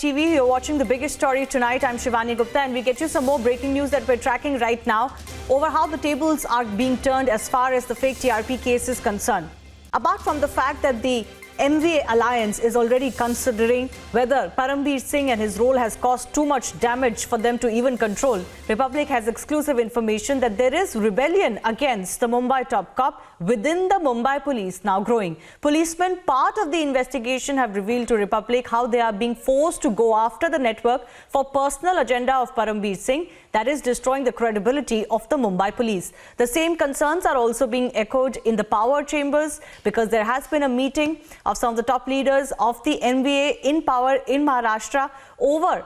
TV. You're watching the biggest story tonight. I'm Shivani Gupta, and we get you some more breaking news that we're tracking right now over how the tables are being turned as far as the fake TRP case is concerned. Apart from the fact that the MVA alliance is already considering whether Param Singh and his role has caused too much damage for them to even control, Republic has exclusive information that there is rebellion against the Mumbai top cop within the Mumbai police now growing. Policemen, part of the investigation, have revealed to Republic how they are being forced to go after the network for personal agenda of Param Singh, that is destroying the credibility of the Mumbai police. The same concerns are also being echoed in the power chambers because there has been a meeting of some of the top leaders of the MVA in power in Maharashtra over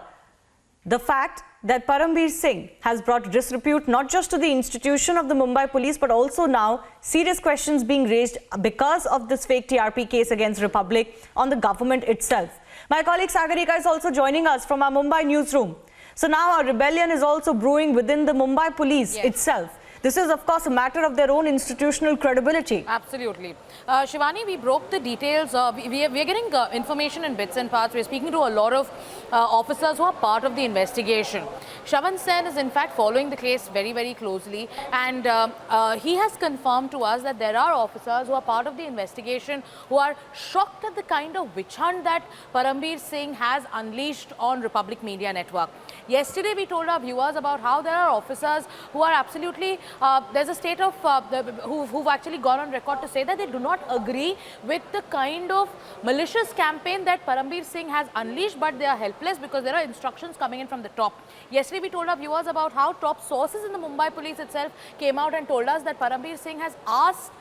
the fact that Param Singh has brought disrepute not just to the institution of the Mumbai police but also now serious questions being raised because of this fake TRP case against Republic on the government itself. My colleague Sagarika is also joining us from our Mumbai newsroom. So now a rebellion is also brewing within the Mumbai police itself. This is, of course, a matter of their own institutional credibility. Absolutely. Shivani, we broke the details. We are getting information in bits and parts. We're speaking to a lot of officers who are part of the investigation. Shravan Sen is, in fact, following the case very, very closely. And he has confirmed to us that there are officers who are part of the investigation who are shocked at the kind of witch hunt that Param Singh has unleashed on Republic Media Network. Yesterday, we told our viewers about how there are officers who are absolutely, there's a state of, who've actually gone on record to say that they do not agree with the kind of malicious campaign that Param Singh has unleashed, but they are helpless because there are instructions coming in from the top. Yesterday, we told our viewers about how top sources in the Mumbai police itself came out and told us that Param Singh has asked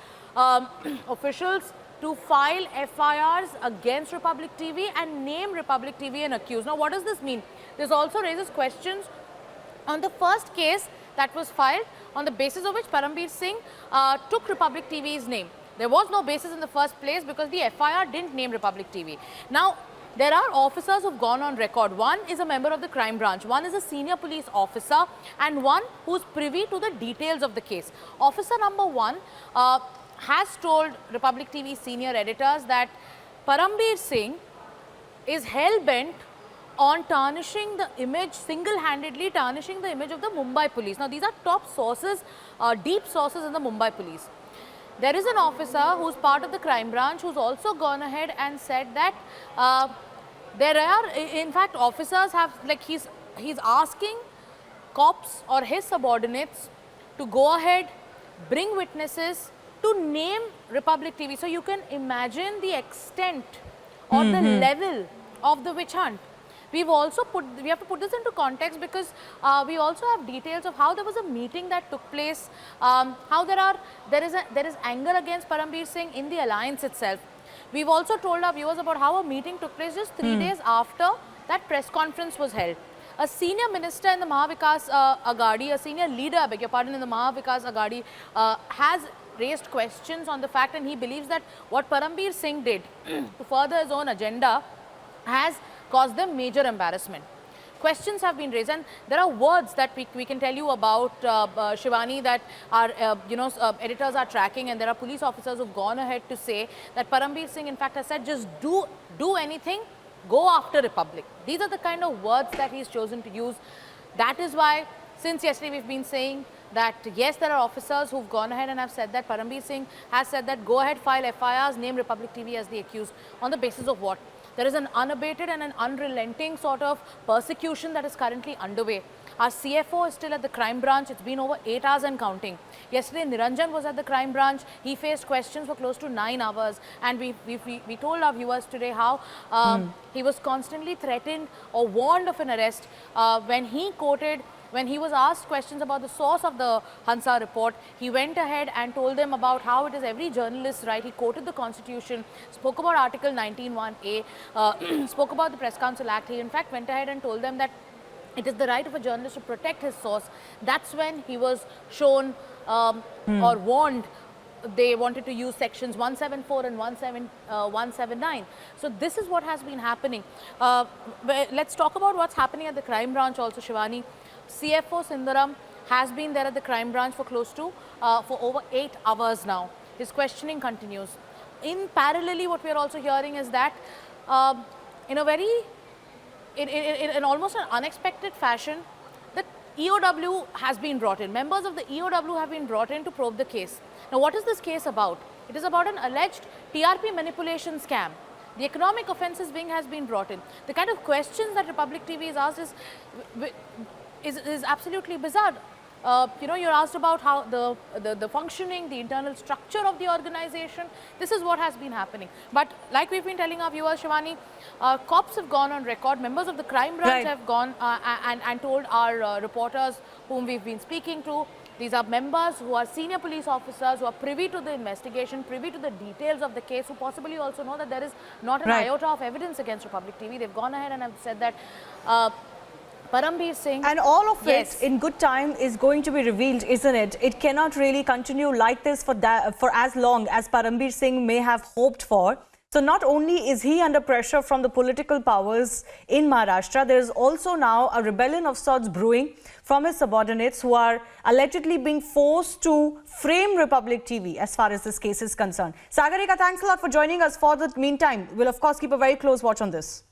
officials to file FIRs against Republic TV and name Republic TV an accused. Now, what does this mean? This also raises questions on the first case that was filed, on the basis of which Param Singh took Republic TV's name. There was no basis in the first place because the FIR didn't name Republic TV. Now, there are officers who've gone on record. One is a member of the crime branch, one is a senior police officer, and one who's privy to the details of the case. Officer number one has told Republic TV senior editors that Param Singh is hell-bent on tarnishing the image, single-handedly tarnishing the image of the Mumbai police. Now, these are top sources, deep sources in the Mumbai police. There is an officer who's part of the crime branch who's also gone ahead and said that there are, in fact, officers have, like, he's asking cops or his subordinates to go ahead, bring witnesses, to name Republic TV. So you can imagine the extent or the level of the witch hunt. We have to put this into context because we also have details of how there was a meeting that took place, how there is anger against Param Singh in the alliance itself. We've also told our viewers about how a meeting took place just 3 days after that press conference was held. A senior minister in the Mahavikas Aghadi, a senior leader, I beg your pardon, in the Mahavikas Aghadi has raised questions on the fact, and he believes that what Param Singh did to further his own agenda has caused them major embarrassment. Questions have been raised, and there are words that we can tell you about, Shivani, that our editors are tracking, and there are police officers who've gone ahead to say that Param Singh, in fact, has said just do anything, go after Republic. These are the kind of words that he's chosen to use. That is why, since yesterday, we've been saying that yes, there are officers who've gone ahead and have said that Param Singh has said that go ahead, file FIRs, name Republic TV as the accused. On the basis of what? There is an unabated and an unrelenting sort of persecution that is currently underway. Our CFO is still at the crime branch. It's been over 8 hours and counting. Yesterday, Niranjan was at the crime branch. He faced questions for close to 9 hours. And we told our viewers today how he was constantly threatened or warned of an arrest when he was asked questions about the source of the Hansa report. He went ahead and told them about how it is every journalist's right. He quoted the Constitution, spoke about Article 19(1)(a), spoke about the Press Council Act. He in fact went ahead and told them that it is the right of a journalist to protect his source. That's when he was shown or warned they wanted to use sections 174 and 179. So this is what has been happening. Let's talk about what's happening at the crime branch also, Shivani. CFO Sundaram has been there at the crime branch for close to, for over 8 hours now. His questioning continues. In parallelly, what we are also hearing is that in a very in almost an unexpected fashion, the EOW has been brought in. Members of the EOW have been brought in to probe the case. Now, what is this case about? It is about an alleged TRP manipulation scam. The economic offences wing has been brought in. The kind of questions that Republic TV is asked is absolutely bizarre. You're asked about how the functioning, the internal structure of the organization. This is what has been happening. But like we've been telling our viewers, Shivani, cops have gone on record, members of the crime branch have gone and told our reporters whom we've been speaking to. These are members who are senior police officers who are privy to the investigation, privy to the details of the case, who possibly also know that there is not an iota of evidence against Republic TV. They've gone ahead and have said that Param, Singh. And all of it in good time is going to be revealed, isn't it? It cannot really continue like this for as long as Param Singh may have hoped for. So not only is he under pressure from the political powers in Maharashtra, there is also now a rebellion of sorts brewing from his subordinates who are allegedly being forced to frame Republic TV as far as this case is concerned. Sagarika, thanks a lot for joining us. For the meantime, we'll of course keep a very close watch on this.